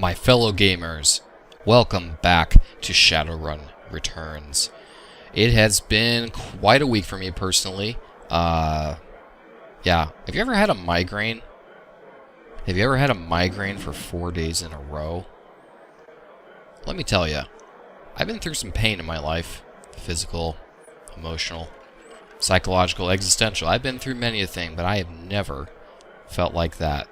My fellow gamers, welcome back to Shadowrun Returns. It has been quite a week for me personally. Yeah. Have you ever had a migraine? Have you ever had a migraine for 4 days in a row? Let me tell you, I've been through some pain in my life. Physical, emotional, psychological, existential. I've been through many a thing, but I have never felt like that.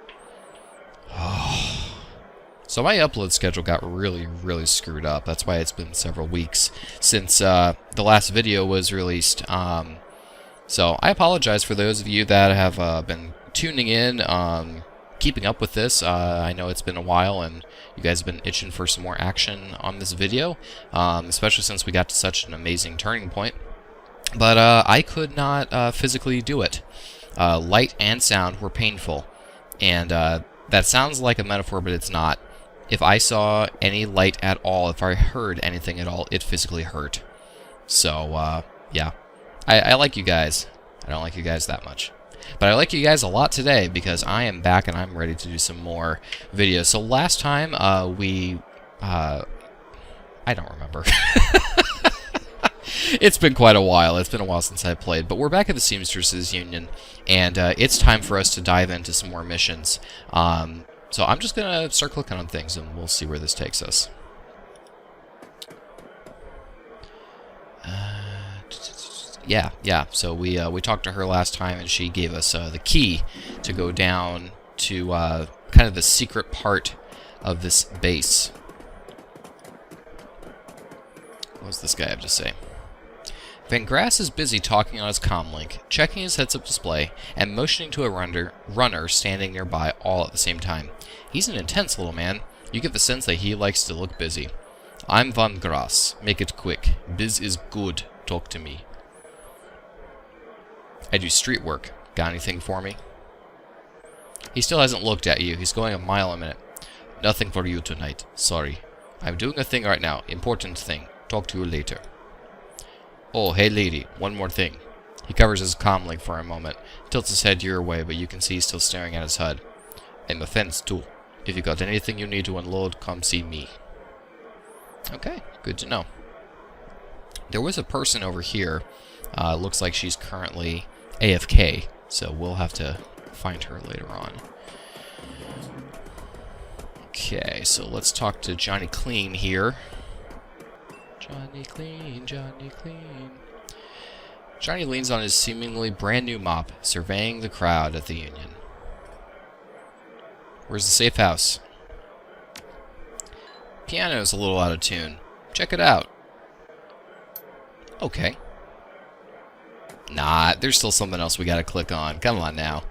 So my upload schedule got really screwed up. That's why it's been several weeks since the last video was released. So I apologize for those of you that have been tuning in, keeping up with this. I know it's been a while and you guys have been itching for some more action on this video, especially since we got to such an amazing turning point. But I could not physically do it. Light and sound were painful, and that sounds like a metaphor, but it's not. If I saw any light at all, if I heard anything at all, it physically hurt. So, yeah. I like you guys. I don't like you guys that much. But I like you guys a lot today because I am back and I'm ready to do some more videos. So last time, I don't remember. It's been quite a while. It's been a while since I played. But we're back at the Seamstresses Union, and it's time for us to dive into some more missions. So I'm just going to start clicking on things, and we'll see where this takes us. Yeah. So we talked to her last time, and she gave us the key to go down to kind of the secret part of this base. What does this guy have to say? Van Grass is busy talking on his comlink, checking his heads-up display, and motioning to a runner standing nearby all at the same time. He's an intense little man. You get the sense that he likes to look busy. I'm Van Grass. Make it quick. Biz is good. Talk to me. I do street work. Got anything for me? He still hasn't looked at you. He's going a mile a minute. Nothing for you tonight. Sorry. I'm doing a thing right now. Important thing. Talk to you later. Oh, hey lady, one more thing. He covers his comlink for a moment, tilts his head your way, but you can see he's still staring at his HUD. I'm a fence too. If you got anything you need to unload, come see me. Okay, good to know. There was a person over here. Looks like she's currently AFK, so we'll have to find her later on. Okay, so let's talk to Johnny Clean here. Johnny Clean, Johnny Clean. Johnny leans on his seemingly brand new mop, surveying the crowd at the Union. Where's the safe house? Piano's a little out of tune. Check it out. Okay. Nah, there's still something else we gotta click on. Come on now.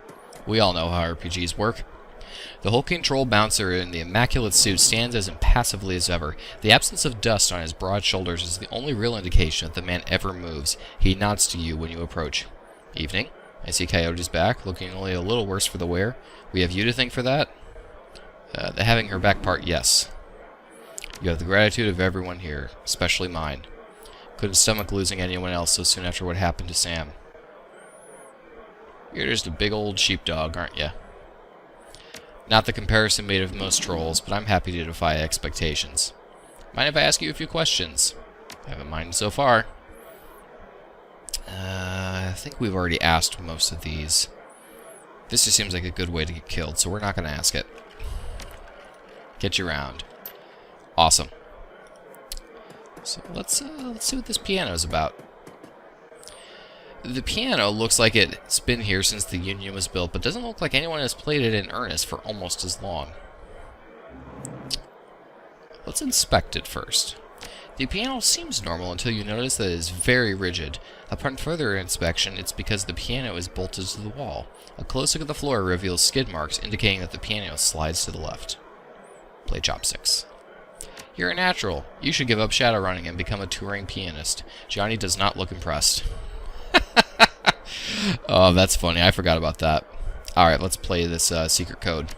We all know how RPGs work. The whole control bouncer in the immaculate suit stands as impassively as ever. The absence of dust on his broad shoulders is the only real indication that the man ever moves. He nods to you when you approach. Evening. I see Coyote's back, looking only a little worse for the wear. We have you to thank for that? The having her back part, yes. You have the gratitude of everyone here, especially mine. Couldn't stomach losing anyone else so soon after what happened to Sam. You're just a big old sheepdog, aren't you? Not the comparison made of most trolls, but I'm happy to defy expectations. Mind if I ask you a few questions? I haven't minded so far. I think we've already asked most of these. This just seems like a good way to get killed, so we're not going to ask it. Get you around. Awesome. So let's see what this piano's about. The piano looks like it's been here since the Union was built, but doesn't look like anyone has played it in earnest for almost as long. Let's inspect it first. The piano seems normal until you notice that it is very rigid. Upon further inspection, it's because the piano is bolted to the wall. A close look at the floor reveals skid marks, indicating that the piano slides to the left. Play chopsticks. You're a natural. You should give up shadowrunning and become a touring pianist. Johnny does not look impressed. Oh, that's funny. I forgot about that. Alright, let's play this secret code.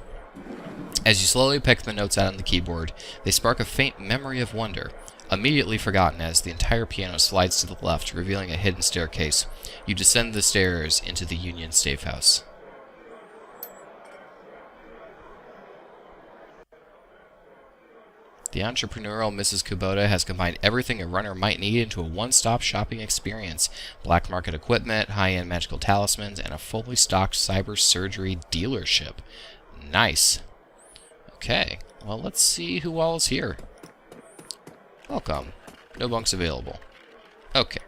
As you slowly pick the notes out on the keyboard, they spark a faint memory of wonder, immediately forgotten as the entire piano slides to the left, revealing a hidden staircase. You descend the stairs into the Union safe house. The entrepreneurial Mrs. Kubota has combined everything a runner might need into a one-stop shopping experience. Black market equipment, high-end magical talismans, and a fully stocked cyber surgery dealership. Nice. Okay, well, let's see who all is here. Welcome. No bunks available. Okay.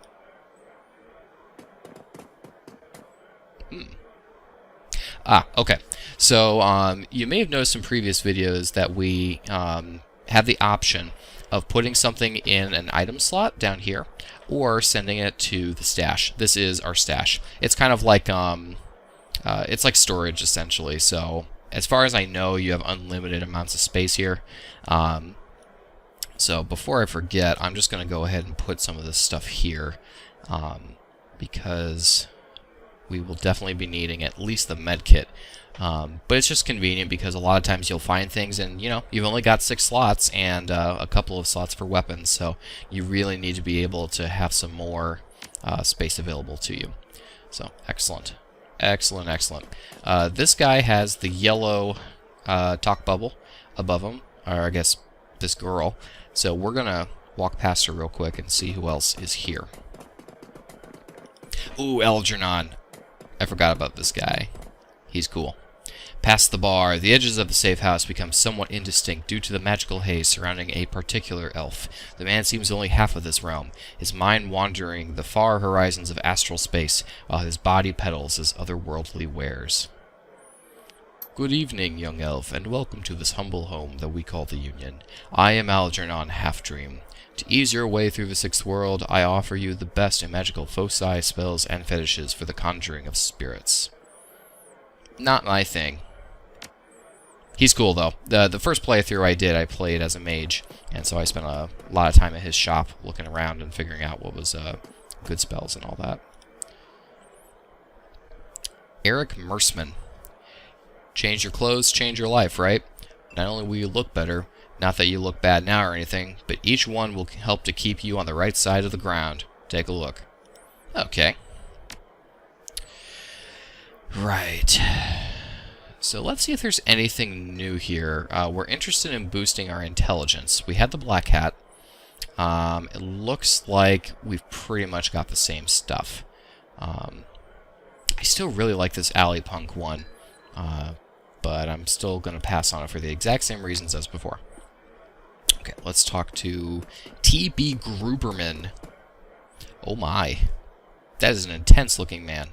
Okay. So, you may have noticed in previous videos that we have the option of putting something in an item slot down here, or sending it to the stash. This is our stash. It's kind of like, it's like storage, essentially. So, as far as I know, you have unlimited amounts of space here. So, before I forget, I'm just going to go ahead and put some of this stuff here, because we will definitely be needing at least the med kit. But it's just convenient because a lot of times you'll find things and, you know, you've only got 6 slots and a couple of slots for weapons, so you really need to be able to have some more space available to you. So, excellent. Excellent, excellent. This guy has the yellow talk bubble above him, or I guess this girl. So we're going to walk past her real quick and see who else is here. Ooh, Algernon. I forgot about this guy. He's cool. Past the bar, the edges of the safe house become somewhat indistinct due to the magical haze surrounding a particular elf. The man seems only half of this realm, his mind wandering the far horizons of astral space, while his body peddles his otherworldly wares. Good evening, young elf, and welcome to this humble home that we call the Union. I am Algernon Halfdream. To ease your way through the Sixth World, I offer you the best in magical foci, spells, and fetishes for the conjuring of spirits. Not my thing. He's cool, though. The first playthrough I did, I played as a mage, and so I spent a lot of time at his shop looking around and figuring out what was good spells and all that. Eric Mersman. Change your clothes, change your life, right? Not only will you look better, not that you look bad now or anything, but each one will help to keep you on the right side of the ground. Take a look. Okay. Right. So let's see if there's anything new here. We're interested in boosting our intelligence. We had the black hat. It looks like we've pretty much got the same stuff. I still really like this alley punk one, but I'm still going to pass on it for the exact same reasons as before. Okay, let's talk to T.B. Gruberman. Oh my. That is an intense looking man.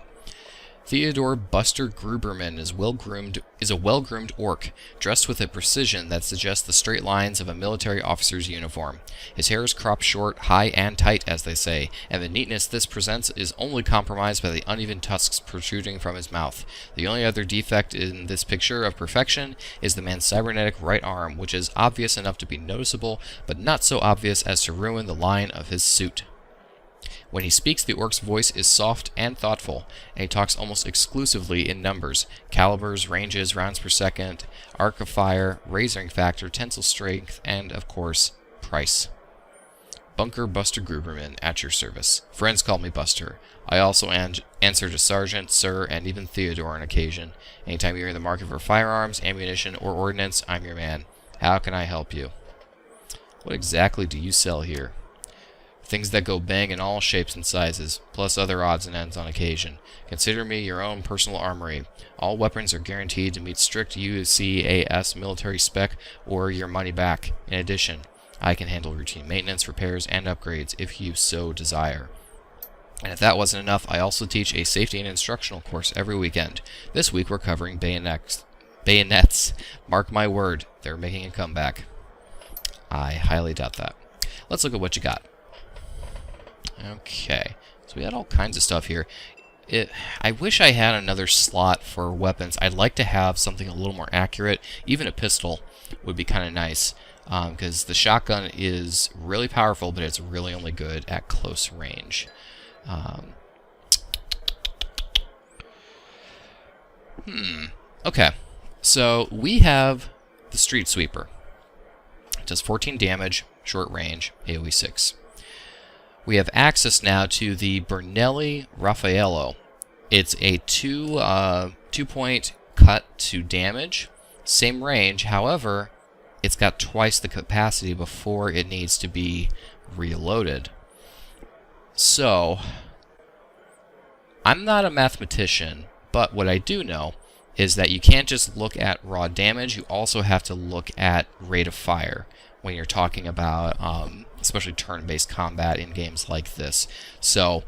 Theodore Buster Gruberman is a well-groomed orc, dressed with a precision that suggests the straight lines of a military officer's uniform. His hair is cropped short, high and tight, as they say, and the neatness this presents is only compromised by the uneven tusks protruding from his mouth. The only other defect in this picture of perfection is the man's cybernetic right arm, which is obvious enough to be noticeable, but not so obvious as to ruin the line of his suit. When he speaks, the orc's voice is soft and thoughtful, and he talks almost exclusively in numbers: calibers, ranges, rounds per second, arc of fire, razoring factor, tensile strength, and, of course, price. Bunker Buster Gruberman, at your service. Friends call me Buster. I also answer to Sergeant, Sir, and even Theodore on occasion. Anytime you're in the market for firearms, ammunition, or ordnance, I'm your man. How can I help you? What exactly do you sell here? Things that go bang in all shapes and sizes, plus other odds and ends on occasion. Consider me your own personal armory. All weapons are guaranteed to meet strict UCAS military spec or your money back. In addition, I can handle routine maintenance, repairs, and upgrades if you so desire. And if that wasn't enough, I also teach a safety and instructional course every weekend. This week we're covering bayonets. Mark my word, they're making a comeback. I highly doubt that. Let's look at what you got. Okay, so we had all kinds of stuff here. I wish I had another slot for weapons. I'd like to have something a little more accurate. Even a pistol would be kind of nice, because the shotgun is really powerful, but it's really only good at close range. Okay, so we have the Street Sweeper. It does 14 damage, short range, AoE 6. We have access now to the Bernelli Raffaello. It's a 2-point cut to damage, same range. However, it's got twice the capacity before it needs to be reloaded. So, I'm not a mathematician, but what I do know is that you can't just look at raw damage, you also have to look at rate of fire when you're talking about especially turn-based combat in games like this. So,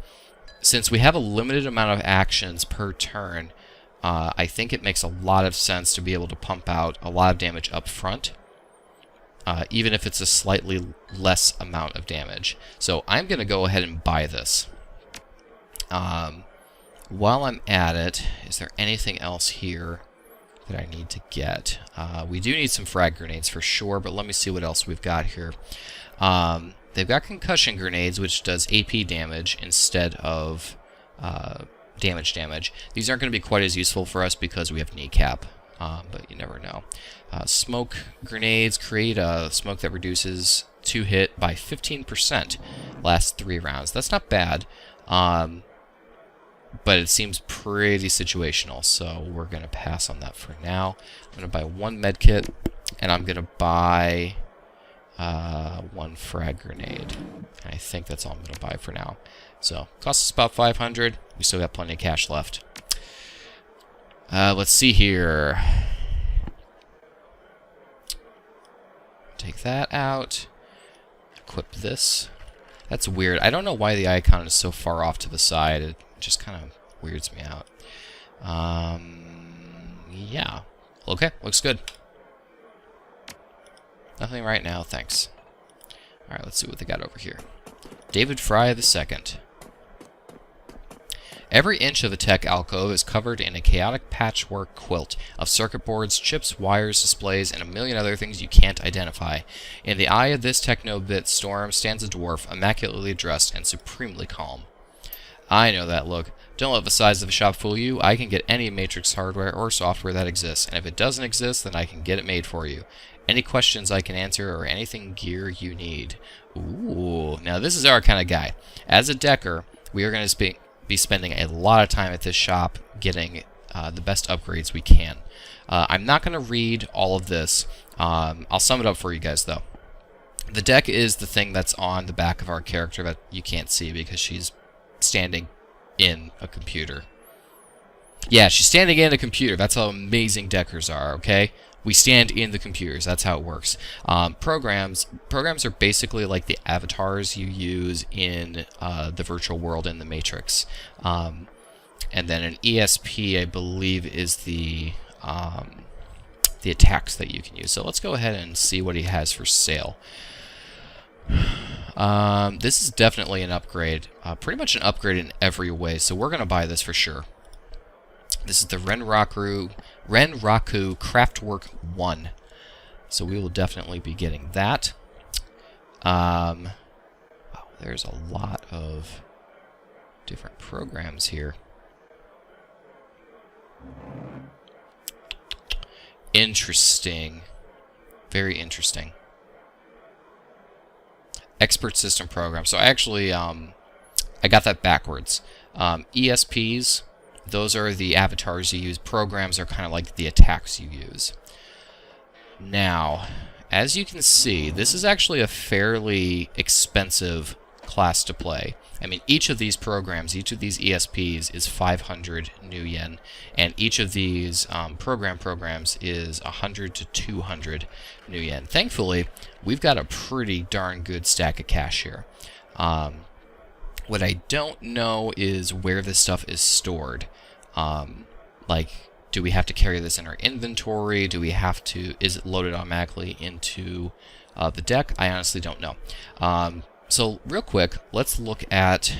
since we have a limited amount of actions per turn, I think it makes a lot of sense to be able to pump out a lot of damage up front, even if it's a slightly less amount of damage. So I'm going to go ahead and buy this. While I'm at it, is there anything else here that I need to get? We do need some frag grenades for sure, but let me see what else we've got here. They've got concussion grenades, which does AP damage instead of damage. These aren't going to be quite as useful for us because we have kneecap, but you never know. Smoke grenades create a smoke that reduces 2 hit by 15%. Lasts 3 rounds. That's not bad, but it seems pretty situational, so we're going to pass on that for now. I'm going to buy 1 medkit, and I'm going to buy 1 frag grenade. I think that's all I'm going to buy for now. So, costs us about 500. We still got plenty of cash left. Let's see here. Take that out. Equip this. That's weird. I don't know why the icon is so far off to the side. It just kind of weirds me out. Yeah. Okay, looks good. Nothing right now, thanks. Alright, let's see what they got over here. David Fry II. Every inch of the tech alcove is covered in a chaotic patchwork quilt of circuit boards, chips, wires, displays, and a million other things you can't identify. In the eye of this techno-bit storm stands a dwarf, immaculately dressed and supremely calm. I know that look. Don't let the size of the shop fool you. I can get any Matrix hardware or software that exists, and if it doesn't exist, then I can get it made for you. Any questions I can answer or anything gear you need. Ooh, now this is our kind of guy. As a decker, we are going to be spending a lot of time at this shop getting the best upgrades we can. I'm not going to read all of this. I'll sum it up for you guys, though. The deck is the thing that's on the back of our character that you can't see because she's standing in a computer. Yeah, she's standing in a computer. That's how amazing deckers are, okay? We stand in the computers. That's how it works. Programs are basically like the avatars you use in the virtual world in the Matrix. And then an ESP, I believe, is the attacks that you can use. So let's go ahead and see what he has for sale. This is definitely an upgrade. Pretty much an upgrade in every way. So we're going to buy this for sure. This is the Renraku Craftwork 1. So we will definitely be getting that. Wow, there's a lot of different programs here. Interesting. Very interesting. Expert system program. So actually, I got that backwards. ESPs, those are the avatars you use. Programs are kind of like the attacks you use. Now, as you can see, this is actually a fairly expensive class to play. I mean, each of these programs, each of these ESPs is 500 nuyen, and each of these programs is 100 to 200 nuyen. Thankfully, we've got a pretty darn good stack of cash here. What I don't know is where this stuff is stored. Like, do we have to carry this in our inventory? Do we have to? Is it loaded automatically into the deck? I honestly don't know. So real quick, let's look at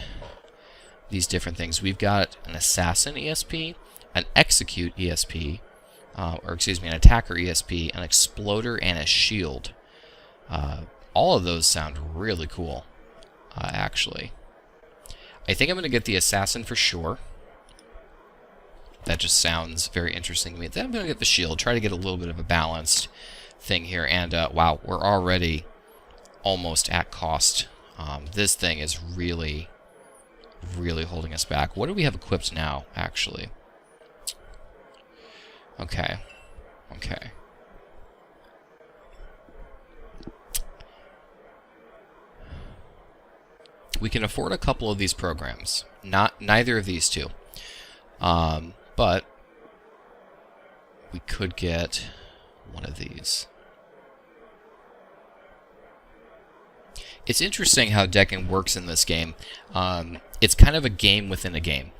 these different things. We've got an assassin ESP, an execute ESP, or excuse me, an attacker ESP, an exploder, and a shield. All of those sound really cool, actually. I think I'm going to get the assassin for sure. That just sounds very interesting to me. Then I'm going to get the shield, try to get a little bit of a balanced thing here. And wow, we're already almost at cost. This thing is really, really holding us back. What do we have equipped now, actually? Okay. Okay. we can afford a couple of these programs. Neither of these two. But we could get one of these. It's interesting how decking works in this game. It's kind of a game within a game.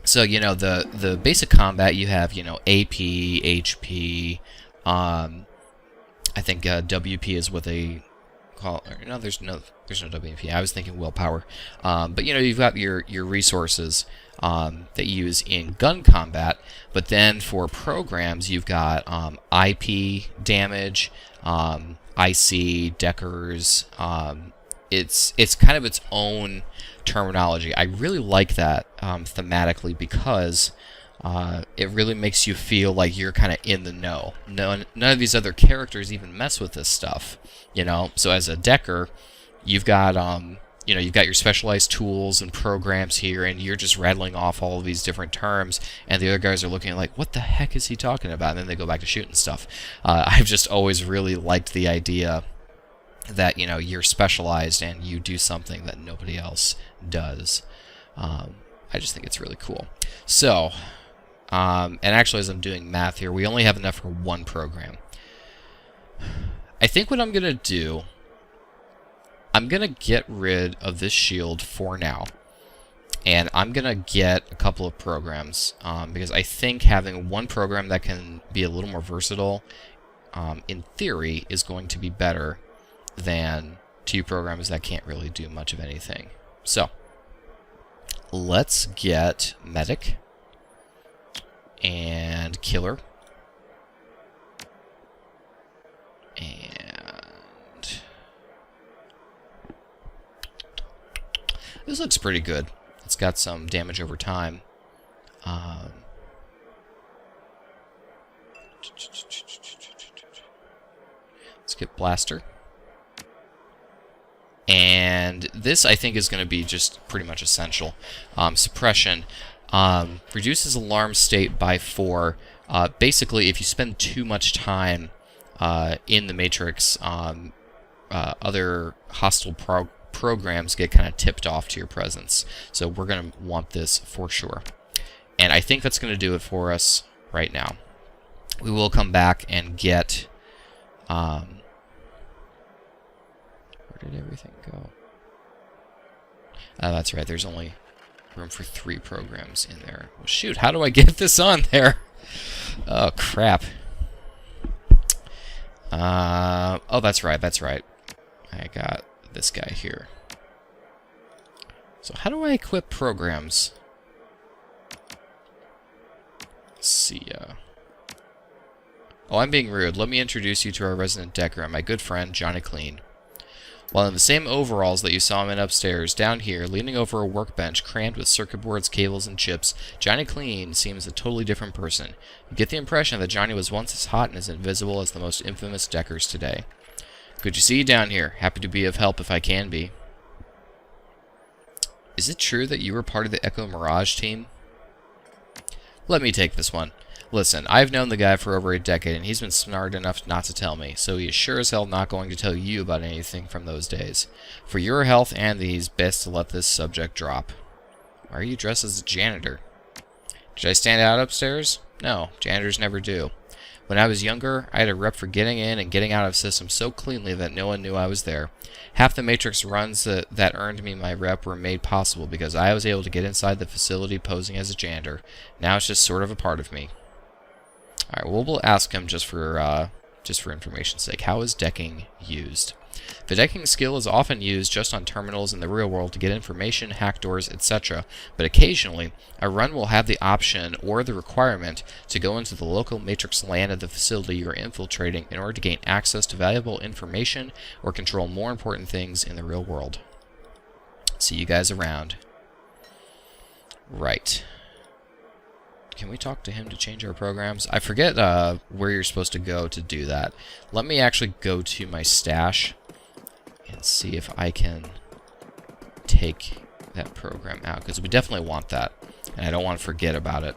So, you know, the basic combat, you have, you know, AP, HP, I think WP is what they call, no, there's no WP. I was thinking willpower. But, you know, you've got your resources that you use in gun combat, but then for programs, you've got IP damage, IC, deckers. It's kind of its own terminology. I really like that thematically because it really makes you feel like you're kind of in the know. None of these other characters even mess with this stuff, you know. So as a decker, you've got you know, you've got your specialized tools and programs here, and you're just rattling off all of these different terms, and the other guys are looking like, what the heck is he talking about? And then they go back to shooting stuff. I've just always really liked the idea that, you know, you're specialized and you do something that nobody else does. I just think it's really cool. So, and actually as I'm doing math here, we only have enough for one program. I think what I'm going to do, I'm going to get rid of this shield for now. And I'm going to get a couple of programs, because I think having one program that can be a little more versatile, in theory, is going to be better than two programs that can't really do much of anything. So, let's get Medic and Killer. And this looks pretty good. It's got some damage over time. Let's get Blaster. And this, I think, is going to be just pretty much essential. Suppression reduces alarm state by 4. Basically, if you spend too much time in the Matrix, other hostile programs get kind of tipped off to your presence. So we're going to want this for sure. And I think that's going to do it for us right now. We will come back and get... where did everything go? Oh, that's right. There's only room for 3 programs in there. Well, shoot, how do I get this on there? Oh, crap. Oh, that's right. That's right. I got this guy here. So how do I equip programs? Let's see. Oh, I'm being rude. Let me introduce you to our resident decker and my good friend, Johnny Clean. While in the same overalls that you saw him in upstairs, down here, leaning over a workbench crammed with circuit boards, cables, and chips, Johnny Clean seems a totally different person. You get the impression that Johnny was once as hot and as invisible as the most infamous deckers today. Good to see you down here. Happy to be of help if I can be. Is it true that you were part of the Echo Mirage team? Let me take this one. Listen, I've known the guy for over a decade, and he's been smart enough not to tell me, so he is sure as hell not going to tell you about anything from those days. For your health and these, best to let this subject drop. Why are you dressed as a janitor? Did I stand out upstairs? No, janitors never do. When I was younger, I had a rep for getting in and getting out of systems so cleanly that no one knew I was there. Half the Matrix runs that earned me my rep were made possible because I was able to get inside the facility posing as a janitor. Now it's just sort of a part of me. Alright, well, we'll ask him just for information's sake. How is decking used? The decking skill is often used just on terminals in the real world to get information, hack doors, etc. But occasionally, a run will have the option or the requirement to go into the local Matrix LAN of the facility you're infiltrating in order to gain access to valuable information or control more important things in the real world. See you guys around. Right. Can we talk to him to change our programs? I forget where you're supposed to go to do that. Let me actually go to my stash and see if I can take that program out, because we definitely want that, and I don't want to forget about it.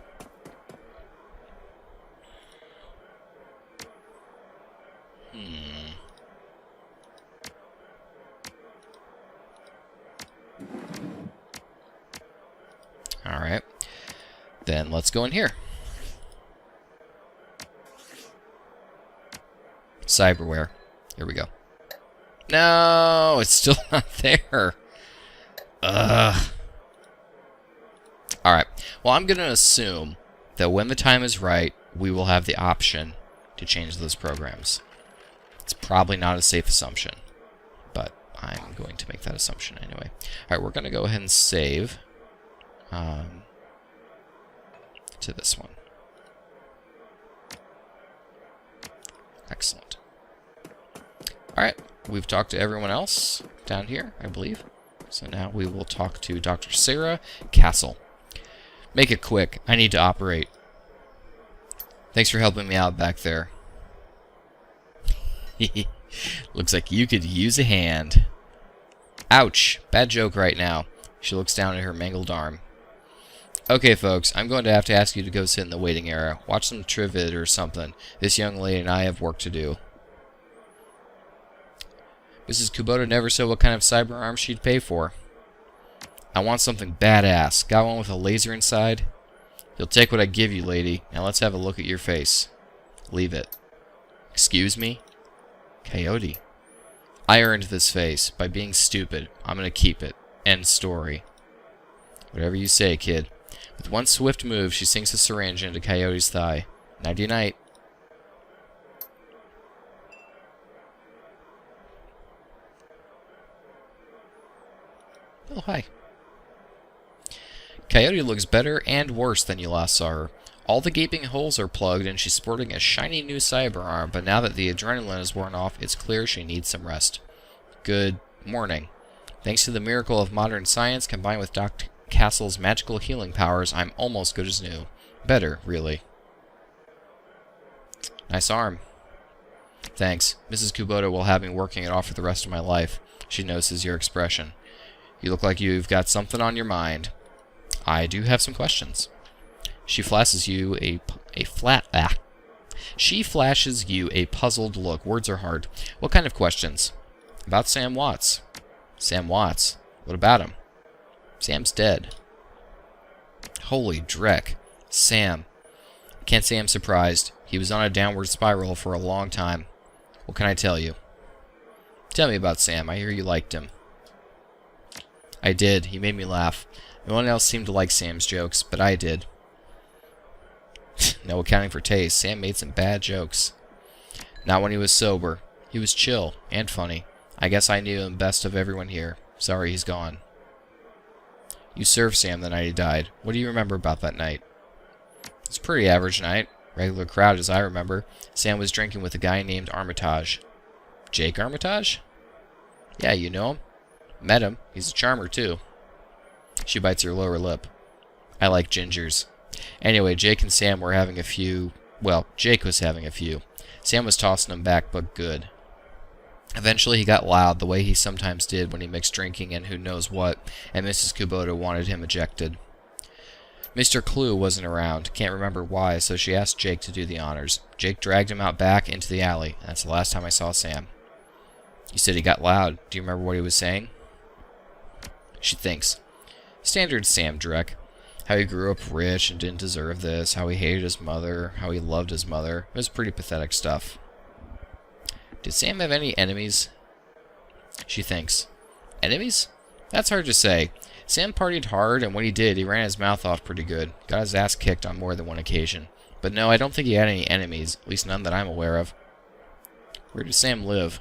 Alright. Then let's go in here. Cyberware. Here we go. No, it's still not there. Ugh. Alright. Well, I'm going to assume that when the time is right, we will have the option to change those programs. It's probably not a safe assumption, but I'm going to make that assumption anyway. Alright, we're going to go ahead and save to this one. Excellent. Alright, we've talked to everyone else down here, I believe. So now we will talk to Dr. Sarah Castle. Make it quick. I need to operate. Thanks for helping me out back there. Looks like you could use a hand. Ouch. Bad joke right now. She looks down at her mangled arm. Okay, folks, I'm going to have to ask you to go sit in the waiting area. Watch some Trivid or something. This young lady and I have work to do. Mrs. Kubota never said what kind of cyber arm she'd pay for. I want something badass. Got one with a laser inside? You'll take what I give you, lady. Now let's have a look at your face. Leave it. Excuse me? Coyote. I earned this face by being stupid. I'm gonna keep it. End story. Whatever you say, kid. With one swift move, she sinks a syringe into Coyote's thigh. Nighty-night. Oh, hi. Coyote looks better and worse than you last saw her. All the gaping holes are plugged and she's sporting a shiny new cyber arm, but now that the adrenaline is worn off, it's clear she needs some rest. Good morning. Thanks to the miracle of modern science combined with Dr. Castle's magical healing powers, I'm almost good as new. Better, really. Nice arm. Thanks. Mrs. Kubota will have me working it off for the rest of my life. She notices your expression. You look like you've got something on your mind. I do have some questions. She flashes you She flashes you a puzzled look. Words are hard. What kind of questions? About Sam Watts. Sam Watts. What about him? Sam's dead. Holy dreck. Sam. Can't say I'm surprised. He was on a downward spiral for a long time. What can I tell you? Tell me about Sam. I hear you liked him. I did. He made me laugh. No one else seemed to like Sam's jokes, but I did. No accounting for taste. Sam made some bad jokes. Not when he was sober. He was chill and funny. I guess I knew him best of everyone here. Sorry he's gone. You served Sam the night he died. What do you remember about that night? It's a pretty average night. Regular crowd as I remember. Sam was drinking with a guy named Armitage. Jake Armitage? Yeah, you know him. Met him. He's a charmer, too. She bites her lower lip. I like gingers. Anyway, Jake and Sam were having a few... Well, Jake was having a few. Sam was tossing him back, but good. Eventually he got loud, the way he sometimes did when he mixed drinking and who knows what, and Mrs. Kubota wanted him ejected. Mr. Clue wasn't around. Can't remember why, so she asked Jake to do the honors. Jake dragged him out back into the alley. That's the last time I saw Sam. You said he got loud. Do you remember what he was saying? She thinks. Standard Sam Drek. How he grew up rich and didn't deserve this, how he hated his mother, how he loved his mother. It was pretty pathetic stuff. Did Sam have any enemies? She thinks. Enemies? That's hard to say. Sam partied hard, and when he did, he ran his mouth off pretty good. Got his ass kicked on more than one occasion. But no, I don't think he had any enemies, at least none that I'm aware of. Where did Sam live?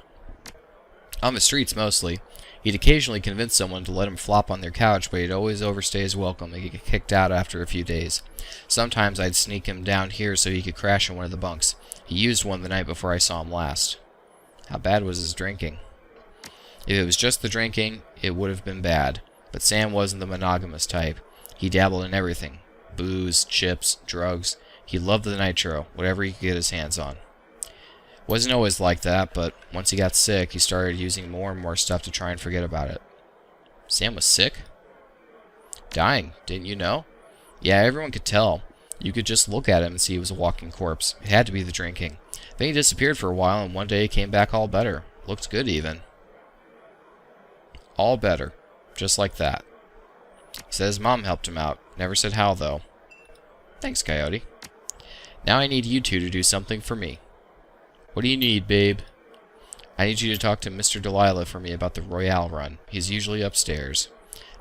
On the streets, mostly. He'd occasionally convince someone to let him flop on their couch, but he'd always overstay his welcome and get kicked out after a few days. Sometimes I'd sneak him down here so he could crash in one of the bunks. He used one the night before I saw him last. How bad was his drinking? If it was just the drinking, it would have been bad. But Sam wasn't the monogamous type. He dabbled in everything. Booze, chips, drugs. He loved the nitro, whatever he could get his hands on. Wasn't always like that, but once he got sick, he started using more and more stuff to try and forget about it. Sam was sick? Dying, didn't you know? Yeah, everyone could tell. You could just look at him and see he was a walking corpse. It had to be the drinking. Then he disappeared for a while, and one day he came back all better. Looked good, even. All better. Just like that. He said his mom helped him out. Never said how, though. Thanks, Coyote. Now I need you two to do something for me. What do you need, babe? I need you to talk to Mr. Delilah for me about the Royale run. He's usually upstairs.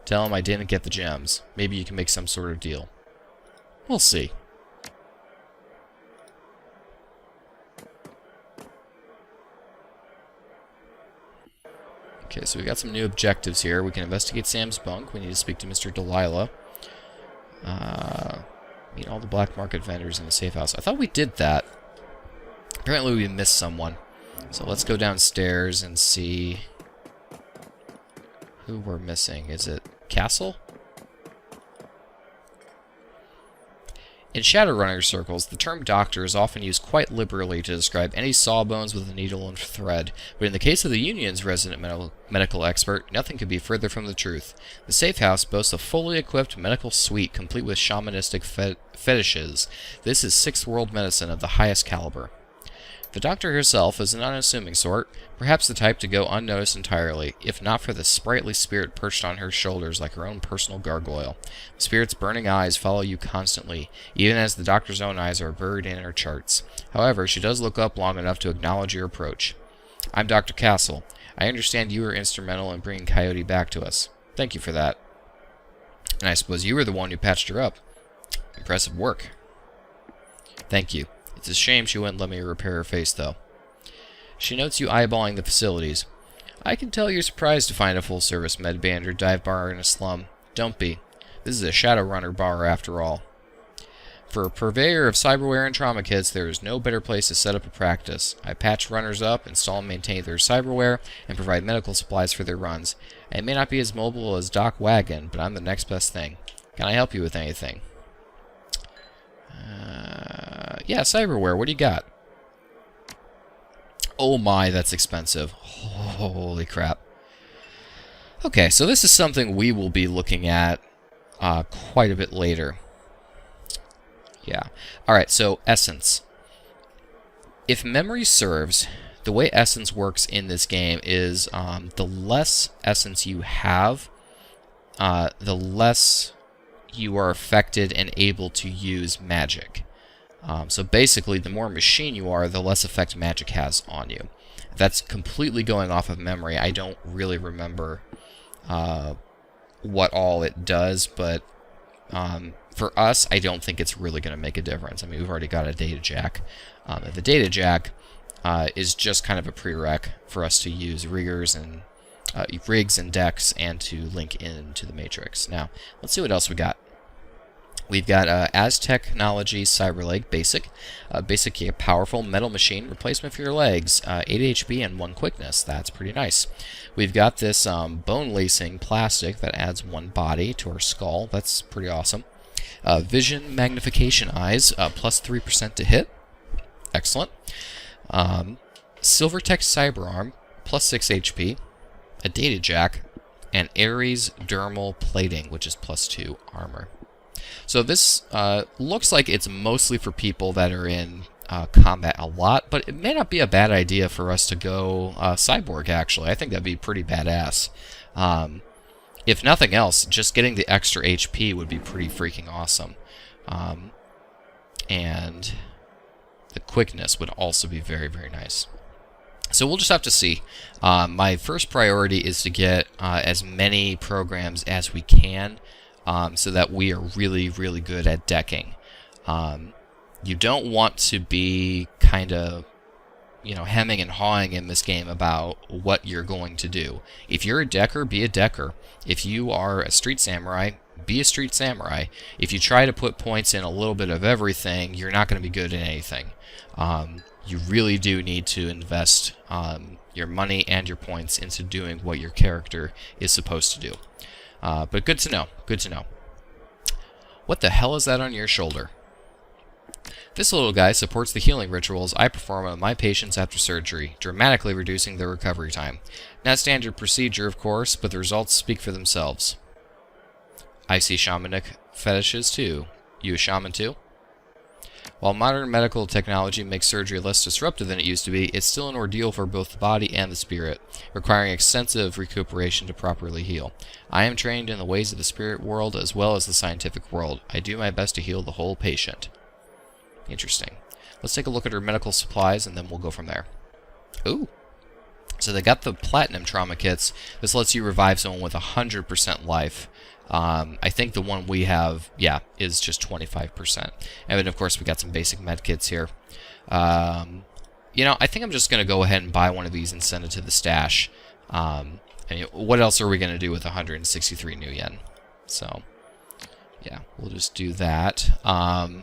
Tell him I didn't get the gems. Maybe you can make some sort of deal. We'll see. Okay, so we got some new objectives here. We can investigate Sam's bunk. We need to speak to Mr. Delilah. Meet all the black market vendors in the safe house. I thought we did that. Apparently we missed someone. So let's go downstairs and see who we're missing. Is it Castle? In Shadowrunner circles, the term doctor is often used quite liberally to describe any sawbones with a needle and thread, but in the case of the Union's resident medical expert, nothing could be further from the truth. The safe house boasts a fully equipped medical suite complete with shamanistic fetishes. This is sixth world medicine of the highest caliber. The doctor herself is an unassuming sort, perhaps the type to go unnoticed entirely, if not for the sprightly spirit perched on her shoulders like her own personal gargoyle. The spirit's burning eyes follow you constantly, even as the doctor's own eyes are buried in her charts. However, she does look up long enough to acknowledge your approach. I'm Dr. Castle. I understand you were instrumental in bringing Coyote back to us. Thank you for that. And I suppose you were the one who patched her up. Impressive work. Thank you. It's a shame she wouldn't let me repair her face, though. She notes you eyeballing the facilities. I can tell you're surprised to find a full-service medband or dive bar in a slum. Don't be. This is a Shadowrunner bar, after all. For a purveyor of cyberware and trauma kits, there is no better place to set up a practice. I patch runners up, install and maintain their cyberware, and provide medical supplies for their runs. I may not be as mobile as Doc Wagon, but I'm the next best thing. Can I help you with anything? Yeah, cyberware. What do you got? Oh my, that's expensive. Holy crap. Okay, so this is something we will be looking at quite a bit later. Yeah. Alright, so Essence. If memory serves, the way Essence works in this game is the less Essence you have, the less you are affected and able to use magic. So basically, the more machine you are, the less effect magic has on you. That's completely going off of memory. I don't really remember what all it does, but for us, I don't think it's really going to make a difference. I mean, we've already got a data jack. The data jack is just kind of a prereq for us to use rigs and decks and to link into the matrix. Now, let's see what else we got. We've got Aztechnology Cyberleg Basic. Basically a powerful metal machine replacement for your legs. 8 HP and 1 quickness. That's pretty nice. We've got this bone lacing plastic that adds 1 body to our skull. That's pretty awesome. Vision magnification eyes, plus 3% to hit. Excellent. Silvertech Cyberarm, plus 6 HP. A data jack. And Ares dermal plating, which is plus 2 armor. So this looks like it's mostly for people that are in combat a lot, but it may not be a bad idea for us to go cyborg, actually. I think that'd be pretty badass. If nothing else, just getting the extra HP would be pretty freaking awesome. And the quickness would also be very, very nice. So we'll just have to see. My first priority is to get as many programs as we can, so that we are really, really good at decking. You don't want to be kind of, hemming and hawing in this game about what you're going to do. If you're a decker, be a decker. If you are a street samurai, be a street samurai. If you try to put points in a little bit of everything, you're not going to be good at anything. You really do need to invest your money and your points into doing what your character is supposed to do. But good to know. Good to know. What the hell is that on your shoulder? This little guy supports the healing rituals I perform on my patients after surgery, dramatically reducing their recovery time. Not standard procedure, of course, but the results speak for themselves. I see shamanic fetishes, too. You a shaman, too? While modern medical technology makes surgery less disruptive than it used to be, it's still an ordeal for both the body and the spirit, requiring extensive recuperation to properly heal. I am trained in the ways of the spirit world as well as the scientific world. I do my best to heal the whole patient. Interesting. Let's take a look at her medical supplies, and then we'll go from there. Ooh. So they got the platinum trauma kits. This lets you revive someone with 100% life. I think the one we have, yeah, is just 25%. And then, of course, we got some basic med kits here. You know, I think I'm just going to go ahead and buy one of these and send it to the stash. And what else are we going to do with 163 nuyen? So, yeah, we'll just do that. I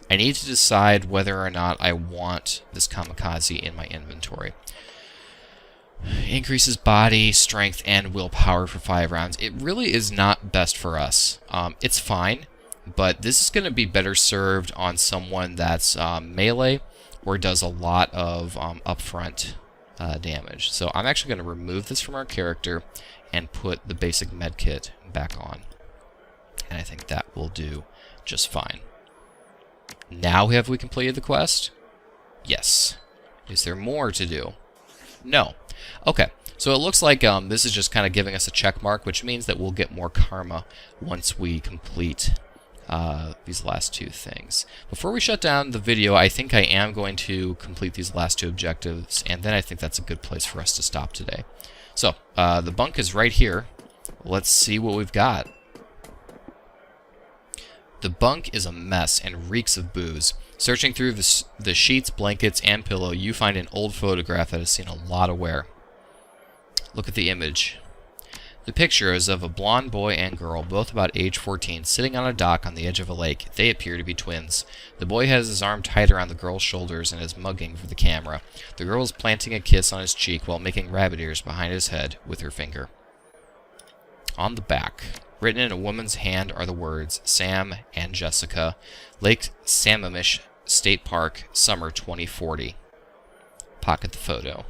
need to decide whether or not I want this kamikaze in my inventory. Increases body, strength, and willpower for 5 rounds. It really is not best for us. It's fine, but this is going to be better served on someone that's melee or does a lot of upfront damage. So I'm actually going to remove this from our character and put the basic medkit back on. And I think that will do just fine. Now have we completed the quest? Yes. Is there more to do? No. Okay, so it looks like this is just kind of giving us a check mark, which means that we'll get more karma once we complete these last 2 things. Before we shut down the video, I think I am going to complete these last 2 objectives, and then I think that's a good place for us to stop today. So, the bunk is right here. Let's see what we've got. The bunk is a mess and reeks of booze. Searching through the sheets, blankets, and pillow, you find an old photograph that has seen a lot of wear. Look at the image. The picture is of a blonde boy and girl, both about age 14, sitting on a dock on the edge of a lake. They appear to be twins. The boy has his arm tied around the girl's shoulders and is mugging for the camera. The girl is planting a kiss on his cheek while making rabbit ears behind his head with her finger. On the back, written in a woman's hand, are the words, Sam and Jessica, Lake Sammamish State Park, summer 2040. Pocket the photo.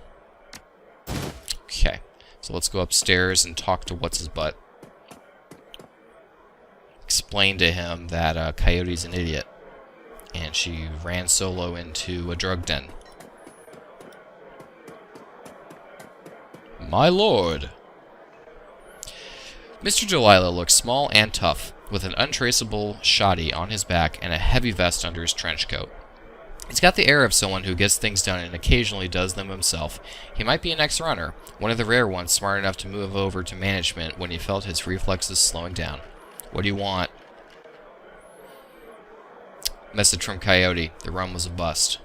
Okay, so let's go upstairs and talk to What's-His-Butt. Explain to him that Coyote's an idiot, and she ran solo into a drug den. My lord! Mr. Delilah looks small and tough, with an untraceable shoddy on his back and a heavy vest under his trench coat. He's got the air of someone who gets things done and occasionally does them himself. He might be an ex-runner, one of the rare ones smart enough to move over to management when he felt his reflexes slowing down. What do you want? Message from Coyote. The run was a bust.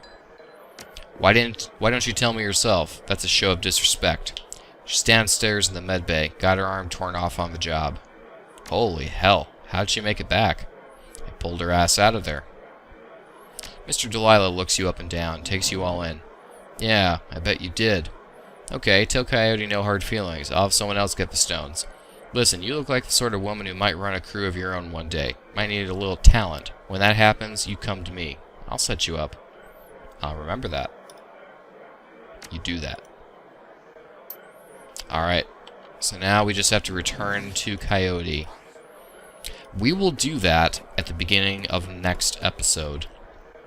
Why don't you tell me yourself? That's a show of disrespect. She's downstairs in the med bay. Got her arm torn off on the job. Holy hell. How'd she make it back? I pulled her ass out of there. Mr. Delilah looks you up and down, takes you all in. Yeah, I bet you did. Okay, tell Coyote no hard feelings. I'll have someone else get the stones. Listen, you look like the sort of woman who might run a crew of your own one day. Might need a little talent. When that happens, you come to me. I'll set you up. I'll remember that. You do that. Alright, so now we just have to return to Coyote. We will do that at the beginning of next episode.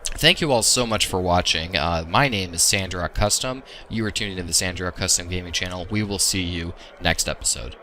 Thank you all so much for watching. My name is Sandrock Custom. You are tuned into the Sandrock Custom Gaming channel. We will see you next episode.